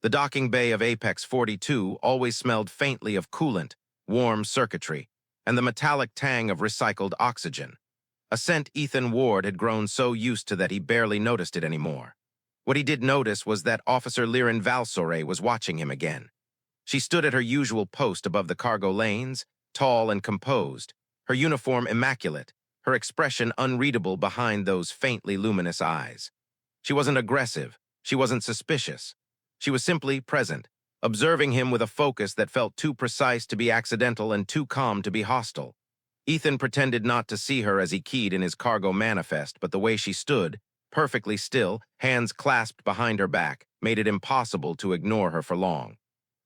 The docking bay of Apex 42 always smelled faintly of coolant, warm circuitry, and the metallic tang of recycled oxygen. A scent Ethan Ward had grown so used to that he barely noticed it anymore. What he did notice was that Officer Lyrin Val'Sorei was watching him again. She stood at her usual post above the cargo lanes, tall and composed, her uniform immaculate, her expression unreadable behind those faintly luminous eyes. She wasn't aggressive, she wasn't suspicious. She was simply present, observing him with a focus that felt too precise to be accidental and too calm to be hostile. Ethan pretended not to see her as he keyed in his cargo manifest, but the way she stood, perfectly still, hands clasped behind her back, made it impossible to ignore her for long.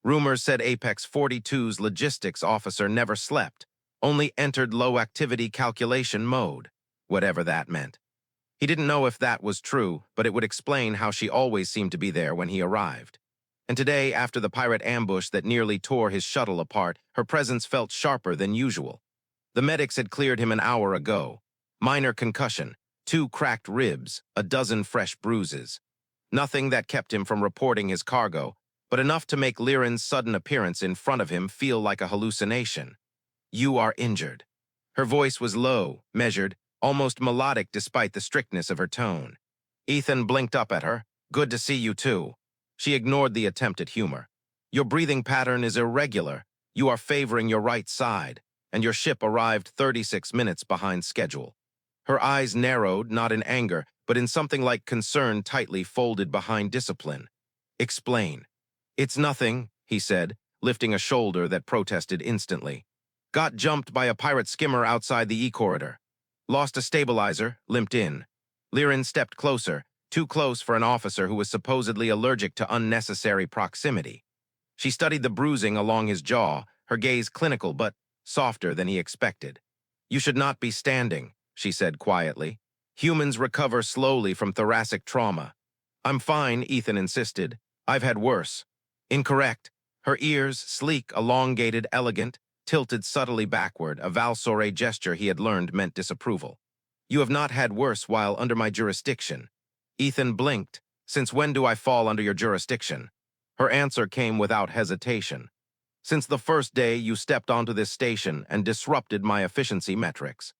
Rumors said Apex 42's logistics officer never slept, only entered low-activity calculation mode, whatever that meant. He didn't know if that was true, but it would explain how she always seemed to be there when he arrived. And today, after the pirate ambush that nearly tore his shuttle apart, her presence felt sharper than usual. The medics had cleared him an hour ago. Minor concussion, 2 cracked ribs, a dozen fresh bruises. Nothing that kept him from reporting his cargo, but enough to make Lyrin's sudden appearance in front of him feel like a hallucination. "You are injured." Her voice was low, measured, almost melodic despite the strictness of her tone. Ethan blinked up at her. "Good to see you too." She ignored the attempt at humor. "Your breathing pattern is irregular. You are favoring your right side, and your ship arrived 36 minutes behind schedule." Her eyes narrowed, not in anger, but in something like concern tightly folded behind discipline. "Explain." "It's nothing," he said, lifting a shoulder that protested instantly. "Got jumped by a pirate skimmer outside the E-corridor. Lost a stabilizer, limped in." Lyrin stepped closer, too close for an officer who was supposedly allergic to unnecessary proximity. She studied the bruising along his jaw, her gaze clinical but softer than he expected. "You should not be standing," she said quietly. "Humans recover slowly from thoracic trauma." "I'm fine," Ethan insisted. "I've had worse." Incorrect. Her ears, sleek, elongated, elegant, tilted subtly backward, a Val'Sorei gesture he had learned meant disapproval. "You have not had worse while under my jurisdiction." Ethan blinked. "Since when do I fall under your jurisdiction?" Her answer came without hesitation. "Since the first day you stepped onto this station and disrupted my efficiency metrics."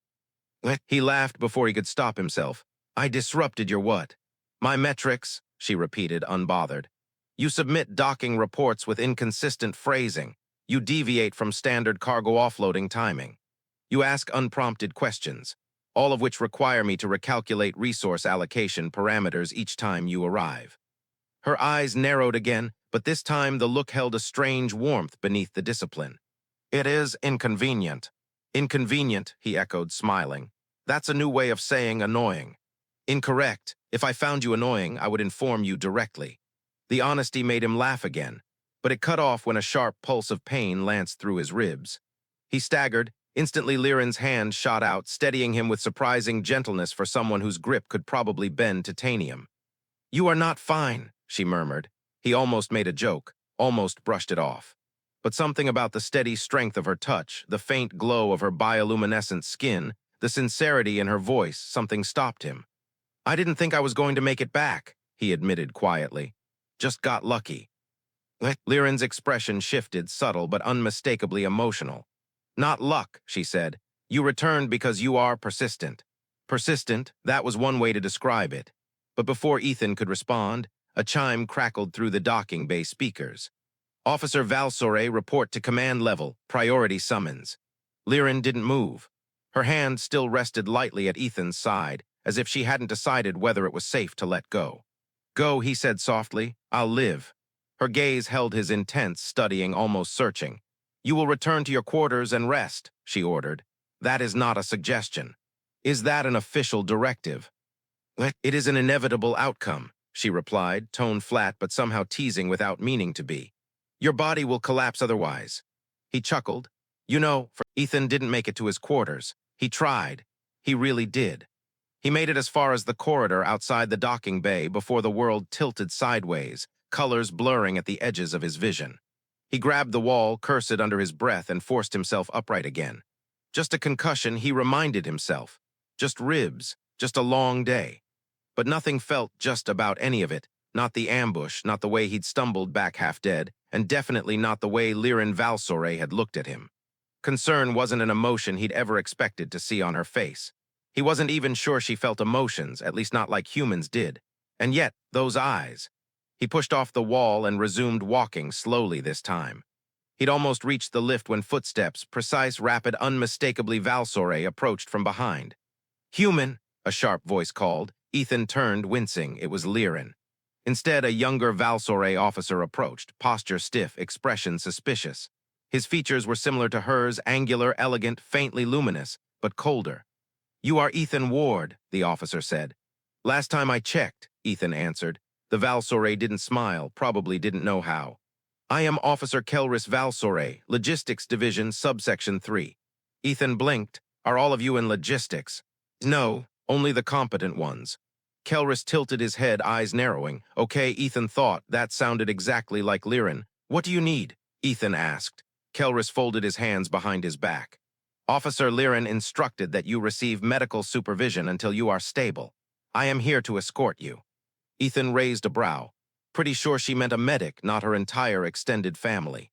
He laughed before he could stop himself. "I disrupted your what?" "My metrics," she repeated, unbothered. "You submit docking reports with inconsistent phrasing. You deviate from standard cargo offloading timing. You ask unprompted questions, all of which require me to recalculate resource allocation parameters each time you arrive." Her eyes narrowed again, but this time the look held a strange warmth beneath the discipline. "It is inconvenient." "Inconvenient," he echoed, smiling. "That's a new way of saying annoying." "Incorrect. If I found you annoying, I would inform you directly." The honesty made him laugh again, but it cut off when a sharp pulse of pain lanced through his ribs. He staggered. Instantly Lyrin's hand shot out, steadying him with surprising gentleness for someone whose grip could probably bend titanium. "You are not fine," she murmured. He almost made a joke, almost brushed it off. But something about the steady strength of her touch, the faint glow of her bioluminescent skin, the sincerity in her voice, something stopped him. "I didn't think I was going to make it back," he admitted quietly. "Just got lucky." Lyrin's expression shifted, subtle but unmistakably emotional. "Not luck," she said. "You returned because you are persistent." Persistent, that was one way to describe it. But before Ethan could respond, a chime crackled through the docking bay speakers. "Officer Val'Sorei, report to command level, priority summons." Lyrin didn't move. Her hand still rested lightly at Ethan's side, as if she hadn't decided whether it was safe to let go. "Go," he said softly. "I'll live." Her gaze held his intense, studying, almost searching. "You will return to your quarters and rest," she ordered. "That is not a suggestion." "Is that an official directive?" "It is an inevitable outcome," she replied, tone flat but somehow teasing without meaning to be. "Your body will collapse otherwise." He chuckled. "You know, Ethan didn't make it to his quarters. He tried. He really did. He made it as far as the corridor outside the docking bay before the world tilted sideways, colors blurring at the edges of his vision. He grabbed the wall, cursed under his breath, and forced himself upright again. Just a concussion, he reminded himself. Just ribs, just a long day. But nothing felt just about any of it, not the ambush, not the way he'd stumbled back half dead, and definitely not the way Lyrin Val'Sorei had looked at him. Concern wasn't an emotion he'd ever expected to see on her face. He wasn't even sure she felt emotions, at least not like humans did. And yet, those eyes. He pushed off the wall and resumed walking slowly this time. He'd almost reached the lift when footsteps, precise, rapid, unmistakably Val'Sorei, approached from behind. "Human," a sharp voice called. Ethan turned, wincing. It was Lyrin. Instead, a younger Val'Sorei officer approached, posture stiff, expression suspicious. His features were similar to hers, angular, elegant, faintly luminous, but colder. "You are Ethan Ward," the officer said. "Last time I checked," Ethan answered. The Val'Sorei didn't smile, probably didn't know how. "I am Officer Lyrin Val'Sorei, Logistics Division, Subsection 3. Ethan blinked. "Are all of you in logistics?" "No, only the competent ones." Kelris tilted his head, eyes narrowing. "Okay," Ethan thought. That sounded exactly like Lyrin. "What do you need?" Ethan asked. Kelris folded his hands behind his back. "Officer Lyrin instructed that you receive medical supervision until you are stable. I am here to escort you." Ethan raised a brow. Pretty sure she meant a medic, not her entire extended family.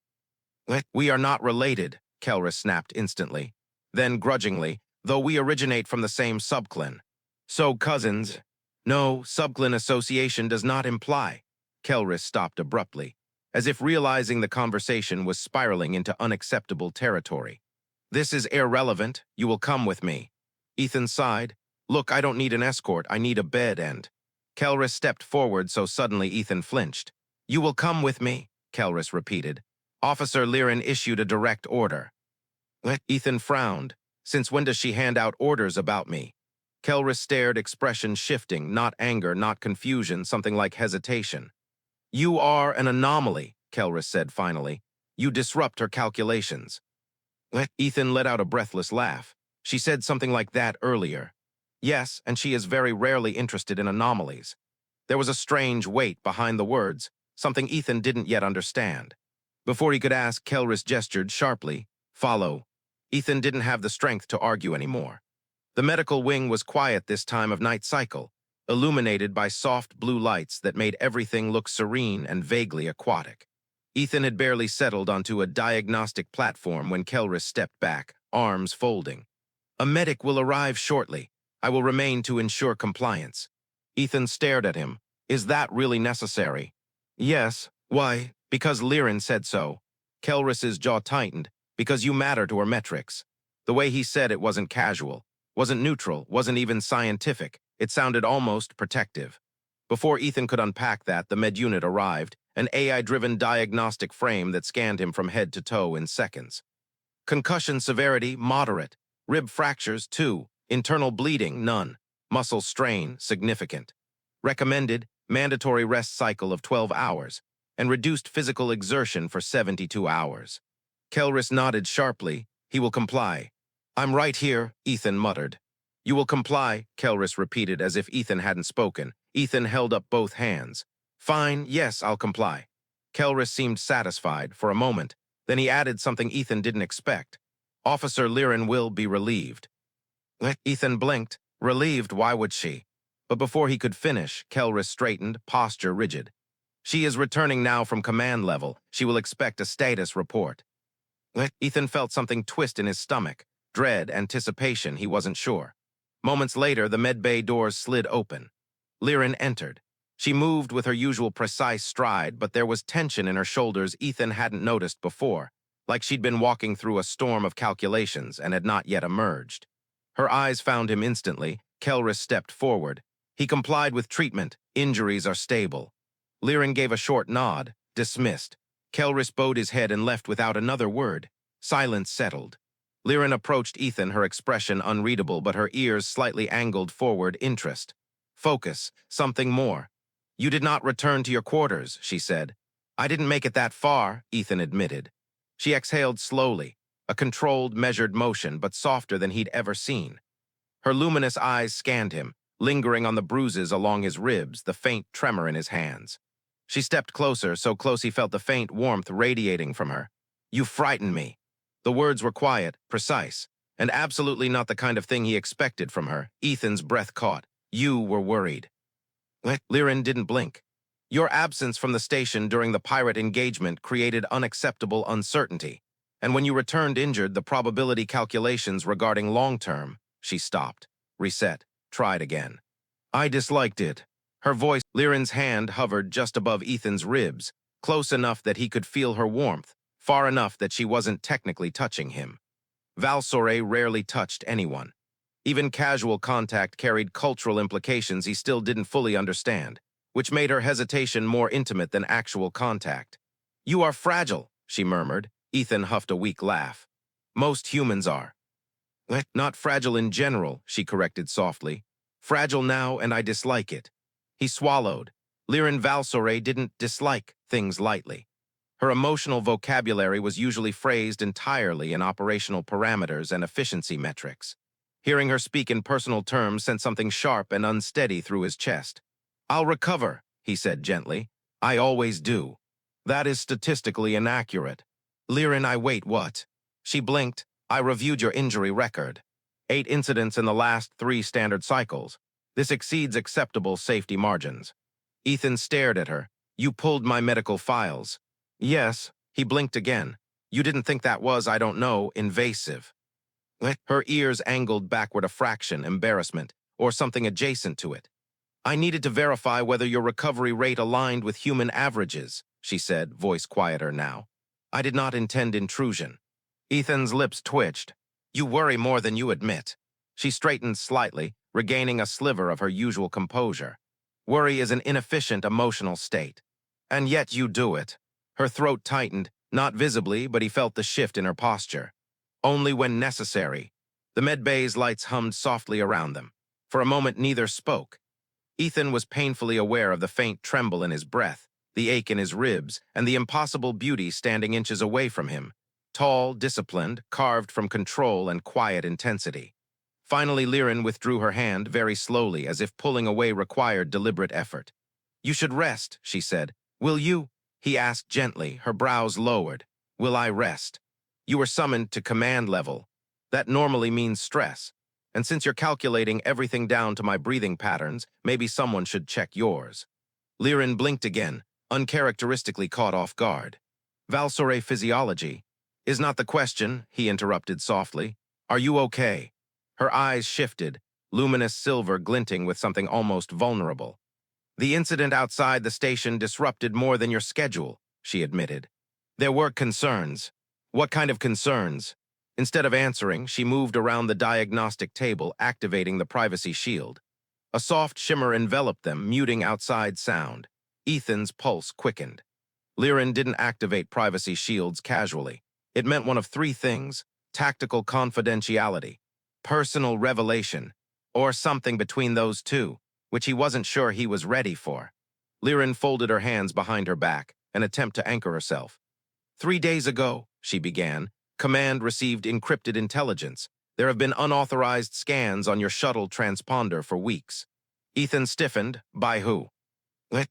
"We are not related," Kelris snapped instantly. Then, grudgingly, "though we originate from the same subclan." "So, cousins?" "No, subclan association does not imply." Kelris stopped abruptly, as if realizing the conversation was spiraling into unacceptable territory. "This is irrelevant. You will come with me." Ethan sighed. "Look, I don't need an escort. I need a bed and—" Kelris stepped forward, so suddenly Ethan flinched. "You will come with me," Kelris repeated. Officer Lyrin issued a direct order. Ethan frowned. "Since when does she hand out orders about me?" Kelris stared, expression shifting, not anger, not confusion, something like hesitation. "You are an anomaly," Kelris said finally. "You disrupt her calculations." Ethan let out a breathless laugh. "She said something like that earlier." "Yes, and she is very rarely interested in anomalies." There was a strange weight behind the words, something Ethan didn't yet understand. Before he could ask, Kelris gestured sharply. "Follow." Ethan didn't have the strength to argue anymore. The medical wing was quiet this time of night cycle, illuminated by soft blue lights that made everything look serene and vaguely aquatic. Ethan had barely settled onto a diagnostic platform when Kelris stepped back, arms folding. "A medic will arrive shortly. I will remain to ensure compliance." Ethan stared at him. "Is that really necessary?" "Yes." "Why?" "Because Lyrin said so." Kelris's jaw tightened. "Because you matter to her metrics." The way he said it wasn't casual, wasn't neutral, wasn't even scientific. It sounded almost protective. Before Ethan could unpack that, the med unit arrived, an AI-driven diagnostic frame that scanned him from head to toe in seconds. Concussion severity, moderate. Rib fractures, 2. Internal bleeding, none. Muscle strain, significant. Recommended, mandatory rest cycle of 12 hours, and reduced physical exertion for 72 hours. Kelris nodded sharply. "He will comply." "I'm right here," Ethan muttered. "You will comply," Kelris repeated as if Ethan hadn't spoken. Ethan held up both hands. "Fine, yes, I'll comply." Kelris seemed satisfied for a moment. Then he added something Ethan didn't expect. "Officer Lyrin will be relieved." Ethan blinked. Relieved, why would she? But before he could finish, Kelris straightened, posture rigid. "She is returning now from command level. She will expect a status report." Ethan felt something twist in his stomach. Dread, anticipation, he wasn't sure. Moments later, the medbay doors slid open. Lyrin entered. She moved with her usual precise stride, but there was tension in her shoulders Ethan hadn't noticed before, like she'd been walking through a storm of calculations and had not yet emerged. Her eyes found him instantly. Kelris stepped forward. He complied with treatment. Injuries are stable. Lyrin gave a short nod. Dismissed. Kelris bowed his head and left without another word. Silence settled. Lyrin approached Ethan, her expression unreadable, but her ears slightly angled forward. Interest. Focus. Something more. "You did not return to your quarters," she said. "I didn't make it that far," Ethan admitted. She exhaled slowly, a controlled, measured motion, but softer than he'd ever seen. Her luminous eyes scanned him, lingering on the bruises along his ribs, the faint tremor in his hands. She stepped closer, so close he felt the faint warmth radiating from her. "You frighten me." The words were quiet, precise, and absolutely not the kind of thing he expected from her. Ethan's breath caught. "You were worried." Lyrin didn't blink. Your absence from the station during the pirate engagement created unacceptable uncertainty, and when you returned injured, the probability calculations regarding long-term, she stopped, reset, tried again. I disliked it. Her voice, Lyrin's hand hovered just above Ethan's ribs, close enough that he could feel her warmth, far enough that she wasn't technically touching him. Val'Sorei rarely touched anyone. Even casual contact carried cultural implications he still didn't fully understand, which made her hesitation more intimate than actual contact. You are fragile, she murmured. Ethan huffed a weak laugh. Most humans are. Not fragile in general, she corrected softly. Fragile now, and I dislike it. He swallowed. Lyrin Val'Sorei didn't dislike things lightly. Her emotional vocabulary was usually phrased entirely in operational parameters and efficiency metrics. Hearing her speak in personal terms sent something sharp and unsteady through his chest. I'll recover, he said gently. I always do. That is statistically inaccurate. Lyrin, I wait, what? She blinked. I reviewed your injury record. 8 incidents in the last 3 standard cycles. This exceeds acceptable safety margins. Ethan stared at her. You pulled my medical files. Yes, he blinked again. You didn't think that was, I don't know, invasive. Her ears angled backward a fraction, embarrassment, or something adjacent to it. I needed to verify whether your recovery rate aligned with human averages, she said, voice quieter now. I did not intend intrusion. Ethan's lips twitched. You worry more than you admit. She straightened slightly, regaining a sliver of her usual composure. Worry is an inefficient emotional state. And yet you do it. Her throat tightened, not visibly, but he felt the shift in her posture. Only when necessary. The medbay's lights hummed softly around them. For a moment, neither spoke. Ethan was painfully aware of the faint tremble in his breath, the ache in his ribs, and the impossible beauty standing inches away from him. Tall, disciplined, carved from control and quiet intensity. Finally, Lyrin withdrew her hand very slowly, as if pulling away required deliberate effort. You should rest, she said. Will you? He asked gently, her brows lowered. Will I rest? You were summoned to command level. That normally means stress. And since you're calculating everything down to my breathing patterns, maybe someone should check yours. Lyrin blinked again, uncharacteristically caught off guard. Val'Sorei physiology is not the question, he interrupted softly. Are you okay? Her eyes shifted, luminous silver glinting with something almost vulnerable. The incident outside the station disrupted more than your schedule, she admitted. There were concerns. What kind of concerns? Instead of answering, she moved around the diagnostic table, activating the privacy shield. A soft shimmer enveloped them, muting outside sound. Ethan's pulse quickened. Lyrin didn't activate privacy shields casually. It meant one of 3 things: tactical confidentiality, personal revelation, or something between those two, which he wasn't sure he was ready for. Lyrin folded her hands behind her back, an attempt to anchor herself. 3 days ago, she began, Command received encrypted intelligence. There have been unauthorized scans on your shuttle transponder for weeks. Ethan stiffened. By who?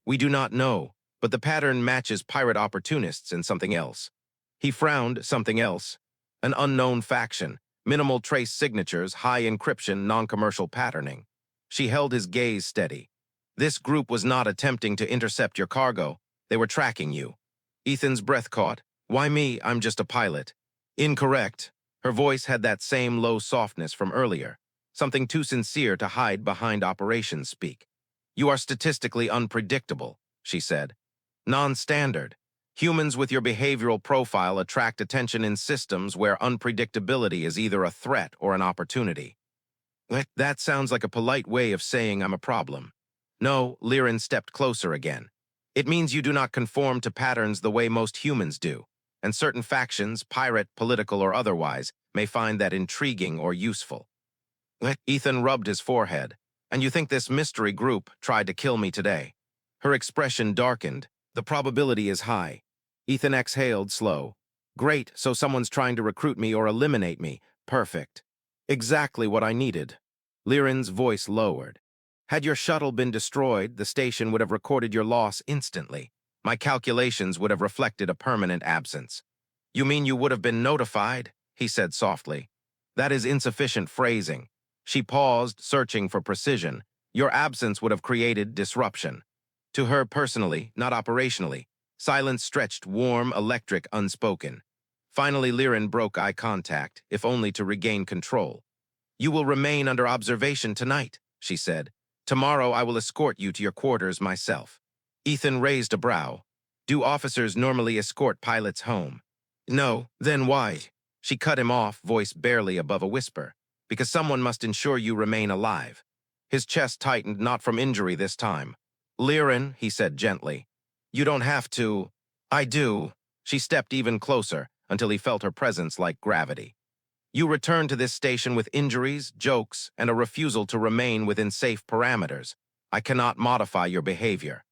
We do not know, but the pattern matches pirate opportunists and something else. He frowned. Something else. An unknown faction. Minimal trace signatures, high encryption, non-commercial patterning. She held his gaze steady. This group was not attempting to intercept your cargo. They were tracking you. Ethan's breath caught. Why me? I'm just a pilot. Incorrect. Her voice had that same low softness from earlier, something too sincere to hide behind operations speak. You are statistically unpredictable, she said. Non-standard. Humans with your behavioral profile attract attention in systems where unpredictability is either a threat or an opportunity. That sounds like a polite way of saying I'm a problem. No, Lyrin stepped closer again. It means you do not conform to patterns the way most humans do, and certain factions, pirate, political, or otherwise, may find that intriguing or useful. Ethan rubbed his forehead. And you think this mystery group tried to kill me today? Her expression darkened. The probability is high. Ethan exhaled, slow. Great, so someone's trying to recruit me or eliminate me. Perfect. Exactly what I needed. Lyrin's voice lowered. Had your shuttle been destroyed, the station would have recorded your loss instantly. My calculations would have reflected a permanent absence. You mean you would have been notified? He said softly. That is insufficient phrasing. She paused, searching for precision. Your absence would have created disruption. To her personally, not operationally. Silence stretched, warm, electric, unspoken. Finally, Lyrin broke eye contact, if only to regain control. "You will remain under observation tonight," she said. "Tomorrow I will escort you to your quarters myself." Ethan raised a brow. "Do officers normally escort pilots home?" "No, then why?" She cut him off, voice barely above a whisper. "Because someone must ensure you remain alive." His chest tightened, not from injury this time. "Lyrin," he said gently, "you don't have to." "I do." She stepped even closer, until he felt her presence like gravity. "You return to this station with injuries, jokes, and a refusal to remain within safe parameters. I cannot modify your behavior."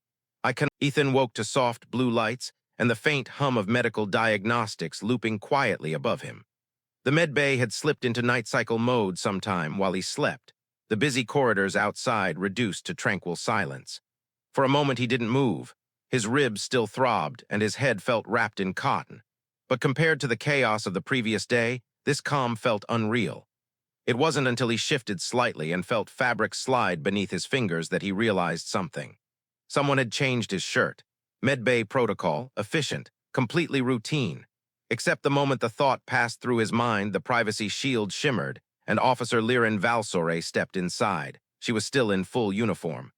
Ethan woke to soft blue lights and the faint hum of medical diagnostics looping quietly above him. The medbay had slipped into night cycle mode sometime while he slept, the busy corridors outside reduced to tranquil silence. For a moment he didn't move. His ribs still throbbed and his head felt wrapped in cotton. But compared to the chaos of the previous day, this calm felt unreal. It wasn't until he shifted slightly and felt fabric slide beneath his fingers that he realized something. Someone had changed his shirt. Medbay protocol, efficient, completely routine. Except the moment the thought passed through his mind, the privacy shield shimmered, and Officer Lyrin Val'Sorei stepped inside. She was still in full uniform.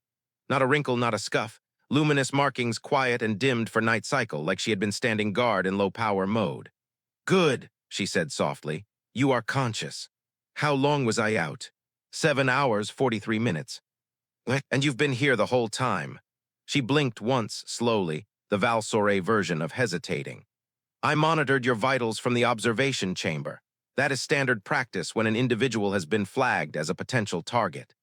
Not a wrinkle, not a scuff. Luminous markings quiet and dimmed for night cycle, like she had been standing guard in low-power mode. "Good," she said softly. "You are conscious." "How long was I out?" 7 hours, 43 minutes. "And you've been here the whole time." She blinked once, slowly, the Val'Sorei version of hesitating. "I monitored your vitals from the observation chamber. That is standard practice when an individual has been flagged as a potential target."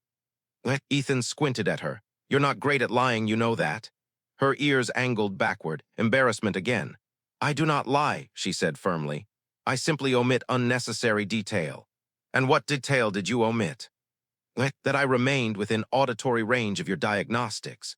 Ethan squinted at her. "You're not great at lying, you know that." Her ears angled backward, embarrassment again. "I do not lie," she said firmly. "I simply omit unnecessary detail." "And what detail did you omit?" "That I remained within auditory range of your diagnostics."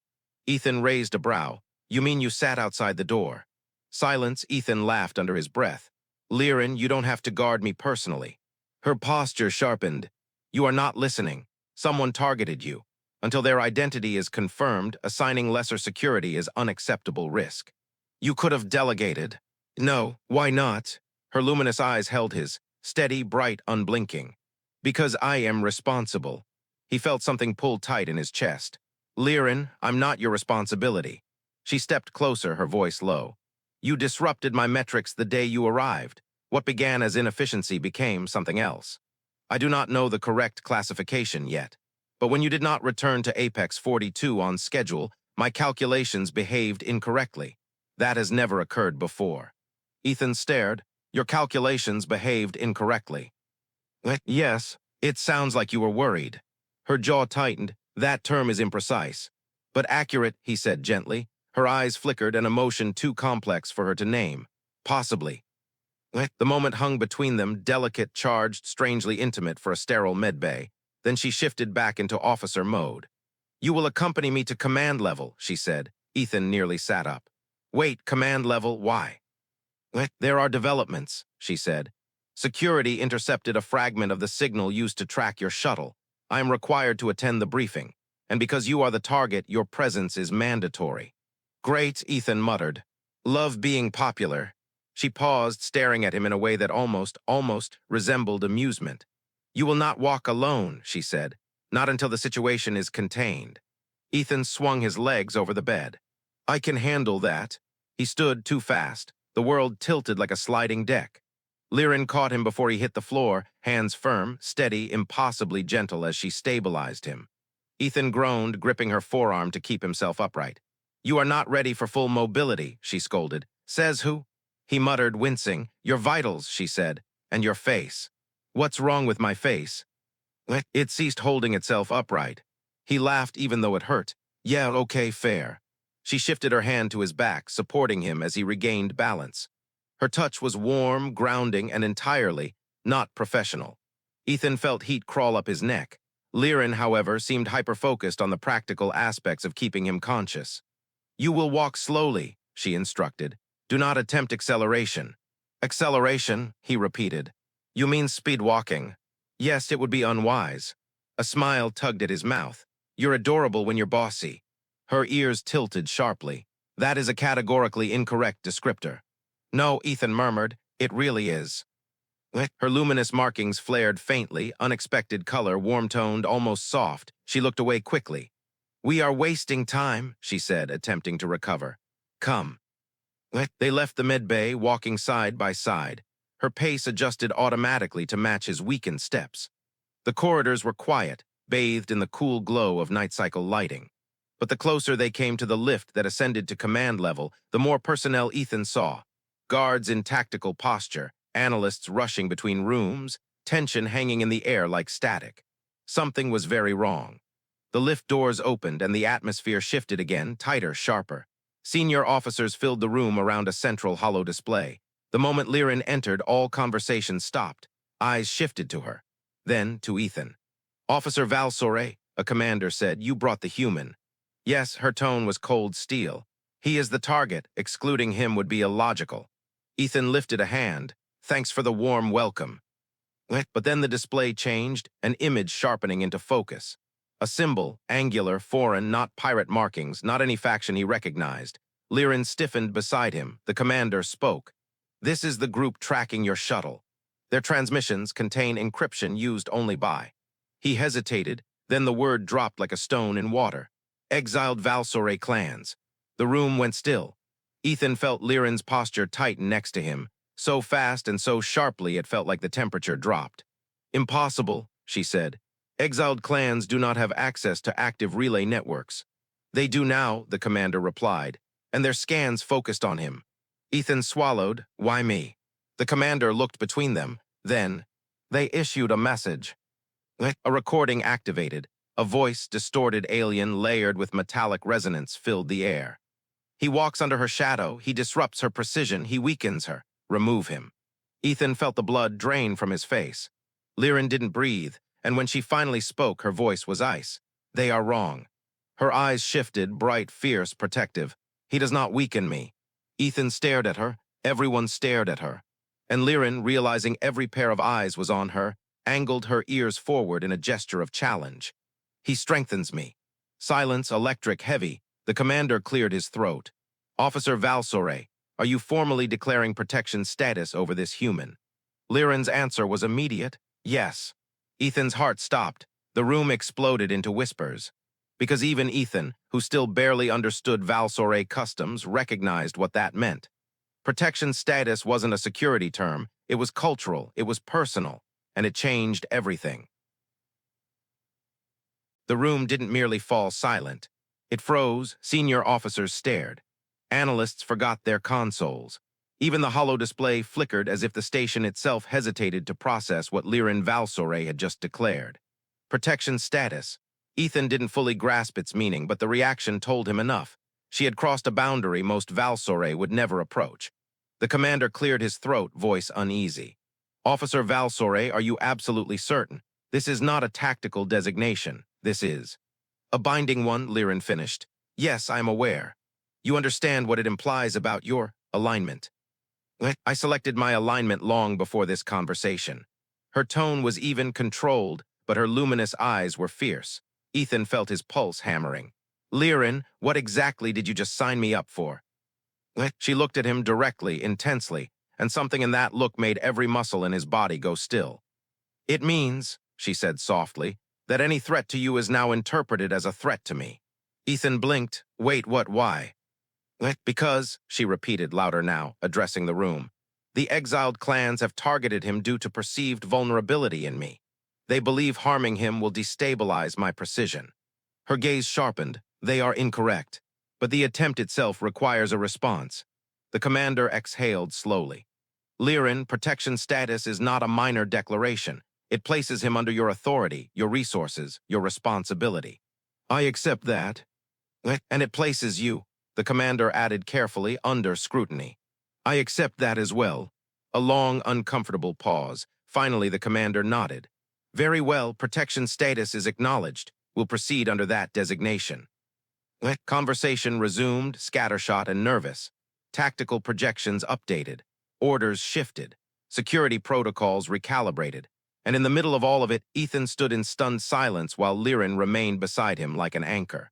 Ethan raised a brow. "You mean you sat outside the door?" Silence. Ethan laughed under his breath. "Lyrin, you don't have to guard me personally." Her posture sharpened. "You are not listening. Someone targeted you. Until their identity is confirmed, assigning lesser security is unacceptable risk." "You could have delegated." "No, why not?" Her luminous eyes held his, steady, bright, unblinking. "Because I am responsible." He felt something pull tight in his chest. "Lyrin, I'm not your responsibility." She stepped closer, her voice low. "You disrupted my metrics the day you arrived. What began as inefficiency became something else. I do not know the correct classification yet. But when you did not return to Apex 42 on schedule, my calculations behaved incorrectly. That has never occurred before." Ethan stared. "Your calculations behaved incorrectly." "Yes, it sounds like you were worried." Her jaw tightened. "That term is imprecise." "But accurate," he said gently. Her eyes flickered, an emotion too complex for her to name. "Possibly." The moment hung between them, delicate, charged, strangely intimate for a sterile medbay. Then she shifted back into officer mode. "You will accompany me to command level," she said. Ethan nearly sat up. "Wait, command level, why?" "There are developments," she said. "Security intercepted a fragment of the signal used to track your shuttle. I am required to attend the briefing. And because you are the target, your presence is mandatory." "Great," Ethan muttered. "Love being popular." She paused, staring at him in a way that almost resembled amusement. "You will not walk alone," she said. "Not until the situation is contained." Ethan swung his legs over the bed. "I can handle that." He stood too fast. The world tilted like a sliding deck. Lyrin caught him before he hit the floor, hands firm, steady, impossibly gentle as she stabilized him. Ethan groaned, gripping her forearm to keep himself upright. "You are not ready for full mobility," she scolded. "Says who?" He muttered, wincing. "Your vitals," she said, "and your face." "What's wrong with my face?" It ceased holding itself upright. He laughed even though it hurt. "Yeah, okay, fair." She shifted her hand to his back, supporting him as he regained balance. Her touch was warm, grounding, and entirely not professional. Ethan felt heat crawl up his neck. Lyrin, however, seemed hyper-focused on the practical aspects of keeping him conscious. "You will walk slowly," she instructed. "Do not attempt acceleration." "Acceleration," he repeated. "You mean speed walking?" "Yes, it would be unwise." A smile tugged at his mouth. "You're adorable when you're bossy." Her ears tilted sharply. That is a categorically incorrect descriptor. No, Ethan murmured, it really is. Her luminous markings flared faintly, unexpected color, warm-toned, almost soft. She looked away quickly. We are wasting time, she said, attempting to recover. Come. They left the medbay, walking side by side. Her pace adjusted automatically to match his weakened steps. The corridors were quiet, bathed in the cool glow of night cycle lighting. But the closer they came to the lift that ascended to command level, the more personnel Ethan saw. Guards in tactical posture, analysts rushing between rooms, tension hanging in the air like static. Something was very wrong. The lift doors opened and the atmosphere shifted again, tighter, sharper. Senior officers filled the room around a central hollow display. The moment Lyrin entered, all conversation stopped. Eyes shifted to her. Then to Ethan. Officer Val'Sorei, a commander said, you brought the human. Yes, her tone was cold steel. He is the target. Excluding him would be illogical. Ethan lifted a hand. Thanks for the warm welcome. But then the display changed, an image sharpening into focus. A symbol, angular, foreign, not pirate markings, not any faction he recognized. Lyrin stiffened beside him. The commander spoke. This is the group tracking your shuttle. Their transmissions contain encryption used only by. He hesitated, then the word dropped like a stone in water. Exiled Val'Sorei clans. The room went still. Ethan felt Lyrin's posture tighten next to him, so fast and so sharply it felt like the temperature dropped. Impossible, she said. Exiled clans do not have access to active relay networks. They do now, the commander replied, and their scans focused on him. Ethan swallowed. Why me? The commander looked between them. Then, they issued a message. A recording activated. A voice, distorted alien, layered with metallic resonance, filled the air. He walks under her shadow. He disrupts her precision. He weakens her. Remove him. Ethan felt the blood drain from his face. Lyrin didn't breathe, and when she finally spoke, her voice was ice. They are wrong. Her eyes shifted, bright, fierce, protective. He does not weaken me. Ethan stared at her. Everyone stared at her. And Lyrin, realizing every pair of eyes was on her, angled her ears forward in a gesture of challenge. He strengthens me. Silence, electric, heavy. The commander cleared his throat. Officer Val'Sorei, are you formally declaring protection status over this human? Lyrin's answer was immediate. Yes. Ethan's heart stopped. The room exploded into whispers. Because even Ethan, who still barely understood Val'Sorei customs, recognized what that meant. Protection status wasn't a security term. It was cultural, it was personal, and it changed everything. The room didn't merely fall silent. It froze, senior officers stared. Analysts forgot their consoles. Even the hollow display flickered as if the station itself hesitated to process what Lyrin Val'Sorei had just declared. Protection status. Ethan didn't fully grasp its meaning, but the reaction told him enough. She had crossed a boundary most Val'Sorei would never approach. The commander cleared his throat, voice uneasy. Officer Val'Sorei, are you absolutely certain? This is not a tactical designation. This is a binding one, Lyrin finished. Yes, I am aware. You understand what it implies about your alignment. I selected my alignment long before this conversation. Her tone was even, controlled, but her luminous eyes were fierce. Ethan felt his pulse hammering. Lyrin, what exactly did you just sign me up for? She looked at him directly, intensely, and something in that look made every muscle in his body go still. It means, she said softly, that any threat to you is now interpreted as a threat to me. Ethan blinked. Wait, what, why? Because, she repeated louder now, addressing the room, the exiled clans have targeted him due to perceived vulnerability in me. They believe harming him will destabilize my precision. Her gaze sharpened. They are incorrect. But the attempt itself requires a response. The commander exhaled slowly. Lyrin, protection status is not a minor declaration. It places him under your authority, your resources, your responsibility. I accept that. And it places you, the commander added carefully, under scrutiny. I accept that as well. A long, uncomfortable pause. Finally, the commander nodded. Very well, protection status is acknowledged. We'll proceed under that designation. Conversation resumed, scattershot and nervous. Tactical projections updated. Orders shifted. Security protocols recalibrated. And in the middle of all of it, Ethan stood in stunned silence while Lyrin remained beside him like an anchor.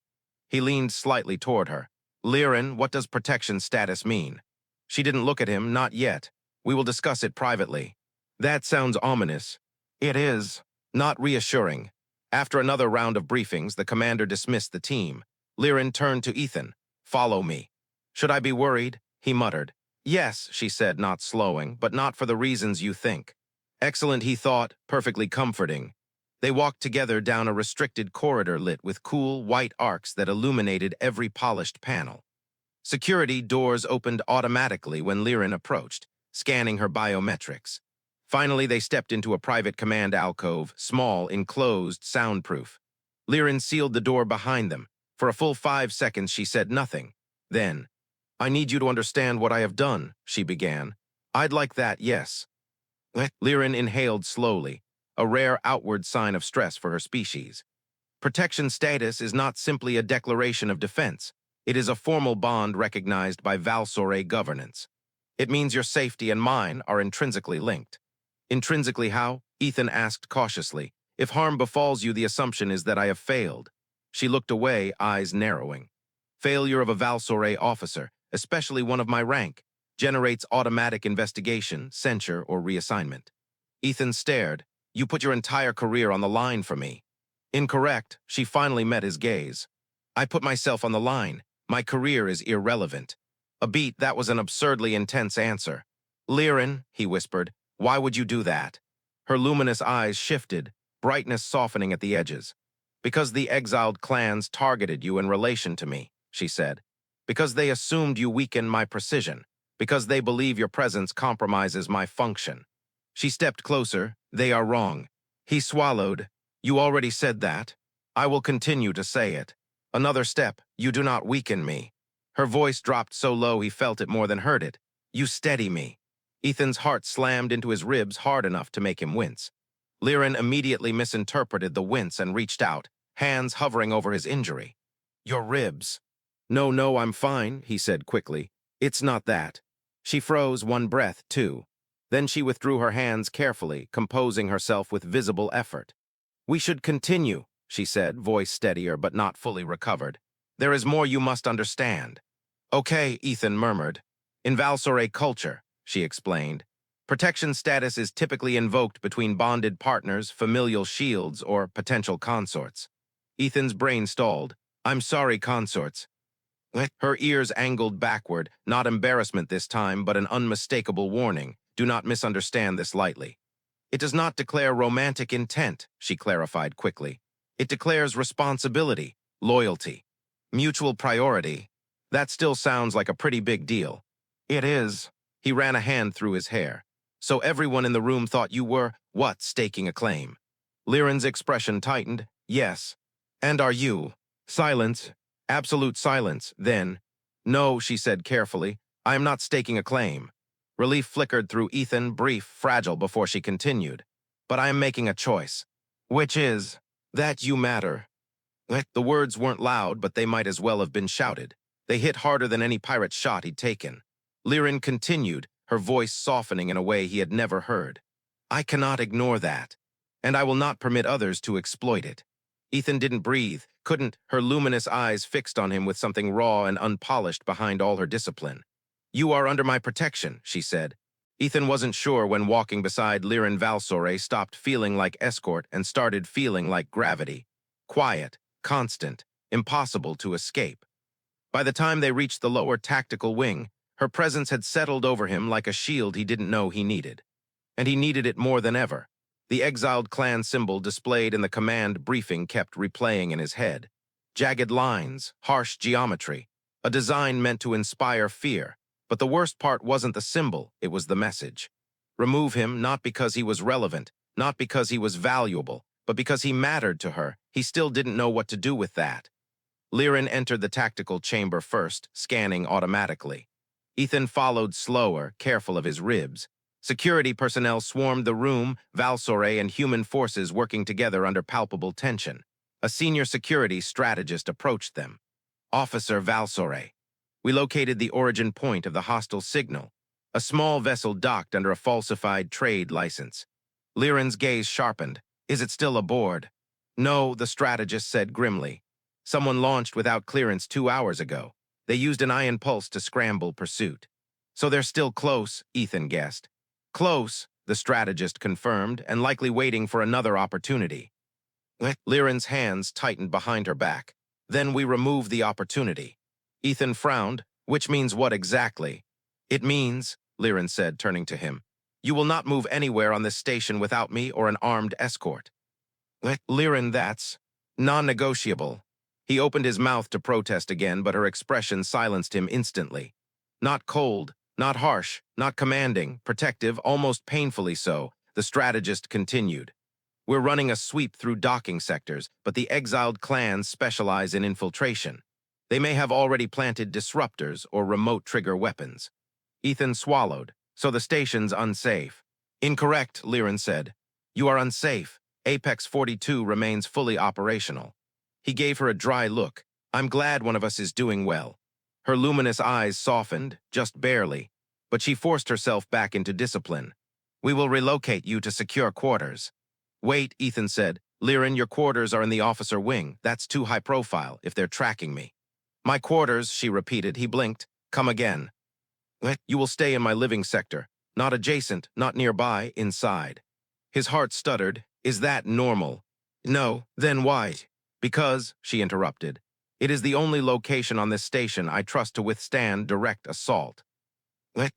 He leaned slightly toward her. Lyrin, what does protection status mean? She didn't look at him, not yet. We will discuss it privately. That sounds ominous. It is. Not reassuring. After another round of briefings, the commander dismissed the team. Lyrin turned to Ethan. Follow me. Should I be worried? He muttered. Yes, she said, not slowing, but not for the reasons you think. Excellent, he thought, perfectly comforting. They walked together down a restricted corridor lit with cool, white arcs that illuminated every polished panel. Security doors opened automatically when Lyrin approached, scanning her biometrics. Finally, they stepped into a private command alcove, small, enclosed, soundproof. Lyrin sealed the door behind them. For a full 5 seconds, she said nothing. Then, I need you to understand what I have done, she began. I'd like that, yes. Lyrin inhaled slowly, a rare outward sign of stress for her species. Protection status is not simply a declaration of defense. It is a formal bond recognized by Val'Sorei governance. It means your safety and mine are intrinsically linked. Intrinsically how? Ethan asked cautiously. If harm befalls you, the assumption is that I have failed. She looked away, eyes narrowing. Failure of a Val'Sorei officer, especially one of my rank, generates automatic investigation, censure, or reassignment. Ethan stared. You put your entire career on the line for me. Incorrect. She finally met his gaze. I put myself on the line. My career is irrelevant. A beat, that was an absurdly intense answer. Lyrin, he whispered, why would you do that? Her luminous eyes shifted, brightness softening at the edges. Because the exiled clans targeted you in relation to me, she said. Because they assumed you weaken my precision. Because they believe your presence compromises my function. She stepped closer. They are wrong. He swallowed. You already said that. I will continue to say it. Another step. You do not weaken me. Her voice dropped so low he felt it more than heard it. You steady me. Ethan's heart slammed into his ribs hard enough to make him wince. Lyrin immediately misinterpreted the wince and reached out, hands hovering over his injury. Your ribs. No, I'm fine, he said quickly. It's not that. She froze one breath, too. Then she withdrew her hands carefully, composing herself with visible effort. We should continue, she said, voice steadier but not fully recovered. There is more you must understand. Okay, Ethan murmured. In Val'Sorei culture, she explained, protection status is typically invoked between bonded partners, familial shields, or potential consorts. Ethan's brain stalled. I'm sorry, consorts. Her ears angled backward, not embarrassment this time, but an unmistakable warning. Do not misunderstand this lightly. It does not declare romantic intent, she clarified quickly. It declares responsibility, loyalty, mutual priority. That still sounds like a pretty big deal. It is. He ran a hand through his hair. So everyone in the room thought you were, what, staking a claim? Lyrin's expression tightened. Yes. And are you? Silence. Absolute silence, then. No, she said carefully. I am not staking a claim. Relief flickered through Ethan, brief, fragile, before she continued. But I am making a choice. Which is? That you matter. The words weren't loud, but they might as well have been shouted. They hit harder than any pirate shot he'd taken. Lyrin continued, her voice softening in a way he had never heard. I cannot ignore that, and I will not permit others to exploit it. Ethan didn't breathe, couldn't, her luminous eyes fixed on him with something raw and unpolished behind all her discipline. You are under my protection, she said. Ethan wasn't sure when walking beside Lyrin Val'Sorei stopped feeling like escort and started feeling like gravity. Quiet, constant, impossible to escape. By the time they reached the lower tactical wing, her presence had settled over him like a shield he didn't know he needed. And he needed it more than ever. The exiled clan symbol displayed in the command briefing kept replaying in his head. Jagged lines, harsh geometry, a design meant to inspire fear. But the worst part wasn't the symbol, it was the message. Remove him not because he was relevant, not because he was valuable, but because he mattered to her. He still didn't know what to do with that. Lyrin entered the tactical chamber first, scanning automatically. Ethan followed slower, careful of his ribs. Security personnel swarmed the room, Val'Sorei and human forces working together under palpable tension. A senior security strategist approached them. Officer Val'Sorei. We located the origin point of the hostile signal. A small vessel docked under a falsified trade license. Lyrin's gaze sharpened. Is it still aboard? No, the strategist said grimly. Someone launched without clearance 2 hours ago. They used an ion pulse to scramble pursuit. So they're still close, Ethan guessed. Close, the strategist confirmed, and likely waiting for another opportunity. Lyrin's hands tightened behind her back. Then we remove the opportunity. Ethan frowned. Which means what exactly? It means, Lyrin said, turning to him, you will not move anywhere on this station without me or an armed escort. Lyrin, that's non-negotiable. He opened his mouth to protest again, but her expression silenced him instantly. Not cold, not harsh, not commanding, protective, almost painfully so, the strategist continued. We're running a sweep through docking sectors, but the exiled clans specialize in infiltration. They may have already planted disruptors or remote trigger weapons. Ethan swallowed. So the station's unsafe. Incorrect, Lyrin said. You are unsafe. Apex 42 remains fully operational. He gave her a dry look. I'm glad one of us is doing well. Her luminous eyes softened, just barely, but she forced herself back into discipline. We will relocate you to secure quarters. Wait, Ethan said. Lyrin, your quarters are in the officer wing. That's too high profile if they're tracking me. My quarters, she repeated. He blinked. Come again. You will stay in my living sector. Not adjacent, not nearby, inside. His heart stuttered. Is that normal? No, then why? Because, she interrupted, it is the only location on this station I trust to withstand direct assault.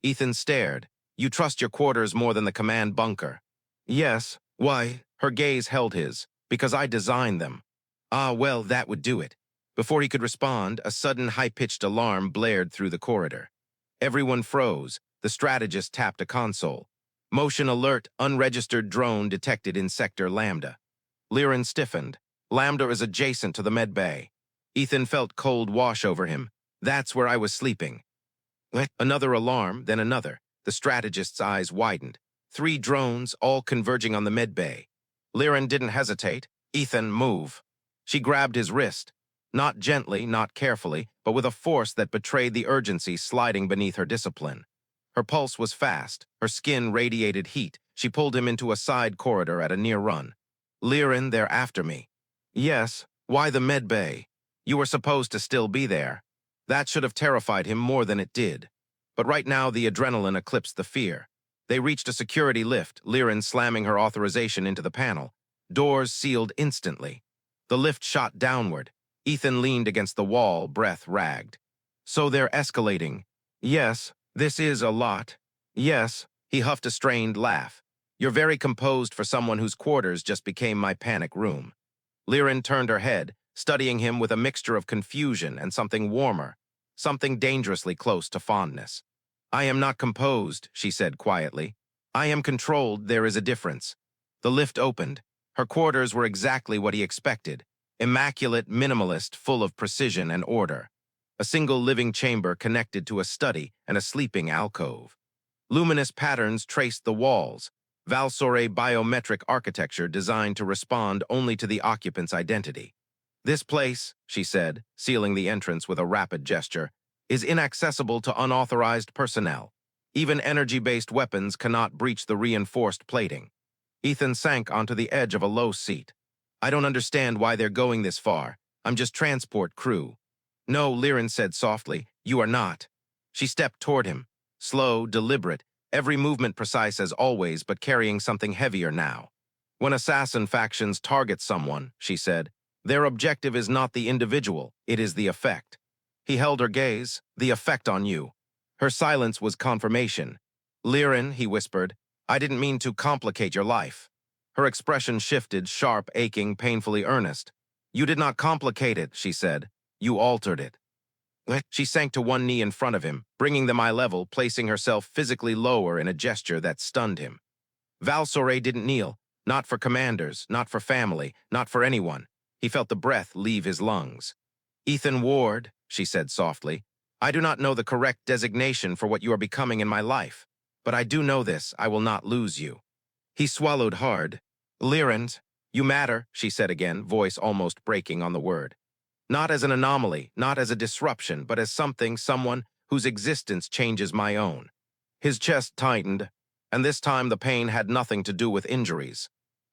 Ethan stared. You trust your quarters more than the command bunker. Yes. Why? Her gaze held his. Because I designed them. Ah, well, that would do it. Before he could respond, a sudden high-pitched alarm blared through the corridor. Everyone froze. The strategist tapped a console. Motion alert, unregistered drone detected in Sector Lambda. Lyrin stiffened. Lambda is adjacent to the med bay. Ethan felt cold wash over him. That's where I was sleeping. Another alarm, then another. The strategist's eyes widened. 3 drones, all converging on the med bay. Lyrin didn't hesitate. Ethan, move. She grabbed his wrist. Not gently, not carefully, but with a force that betrayed the urgency sliding beneath her discipline. Her pulse was fast. Her skin radiated heat. She pulled him into a side corridor at a near run. Lyrin, they're after me. Yes. Why the med bay? You were supposed to still be there. That should have terrified him more than it did. But right now, the adrenaline eclipsed the fear. They reached a security lift, Lyrin slamming her authorization into the panel. Doors sealed instantly. The lift shot downward. Ethan leaned against the wall, breath ragged. So they're escalating. Yes, this is a lot. Yes, he huffed a strained laugh. You're very composed for someone whose quarters just became my panic room. Lyrin turned her head, studying him with a mixture of confusion and something warmer, something dangerously close to fondness. I am not composed, she said quietly. I am controlled, there is a difference. The lift opened. Her quarters were exactly what he expected. Immaculate, minimalist, full of precision and order. A single living chamber connected to a study and a sleeping alcove. Luminous patterns traced the walls. Val'Sorei biometric architecture designed to respond only to the occupant's identity. This place, she said, sealing the entrance with a rapid gesture, is inaccessible to unauthorized personnel. Even energy-based weapons cannot breach the reinforced plating. Ethan sank onto the edge of a low seat. I don't understand why they're going this far. I'm just transport crew. No, Lyrin said softly, you are not. She stepped toward him, slow, deliberate, every movement precise as always, but carrying something heavier now. When assassin factions target someone, she said, their objective is not the individual, it is the effect. He held her gaze, the effect on you. Her silence was confirmation. Lyrin, he whispered, I didn't mean to complicate your life. Her expression shifted, sharp, aching, painfully earnest. You did not complicate it, she said. You altered it. She sank to one knee in front of him, bringing them eye level, placing herself physically lower in a gesture that stunned him. Val'Sorei didn't kneel, not for commanders, not for family, not for anyone. He felt the breath leave his lungs. Ethan Ward, she said softly, I do not know the correct designation for what you are becoming in my life, but I do know this, I will not lose you. He swallowed hard. Lyrin, you matter, she said again, voice almost breaking on the word. Not as an anomaly, not as a disruption, but as something, someone whose existence changes my own. His chest tightened, and this time the pain had nothing to do with injuries.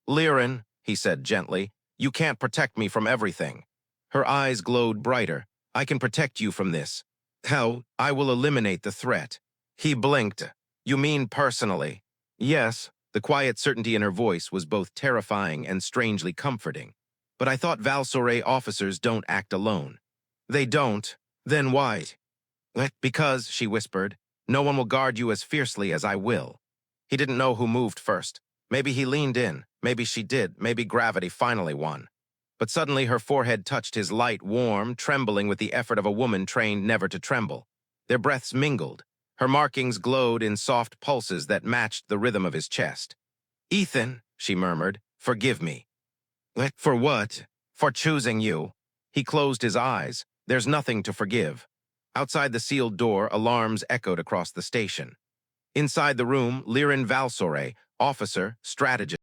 Lyrin, he said gently, you can't protect me from everything. Her eyes glowed brighter. I can protect you from this. How? I will eliminate the threat. He blinked. You mean personally? Yes. The quiet certainty in her voice was both terrifying and strangely comforting. But I thought Val'Sorei officers don't act alone. They don't. Then why? Because, she whispered, no one will guard you as fiercely as I will. He didn't know who moved first. Maybe he leaned in. Maybe she did. Maybe gravity finally won. But suddenly her forehead touched his light, warm, trembling with the effort of a woman trained never to tremble. Their breaths mingled. Her markings glowed in soft pulses that matched the rhythm of his chest. Ethan, she murmured, forgive me. For what? For choosing you. He closed his eyes. There's nothing to forgive. Outside the sealed door, alarms echoed across the station. Inside the room, Lyrin Val'Sorei, officer, strategist,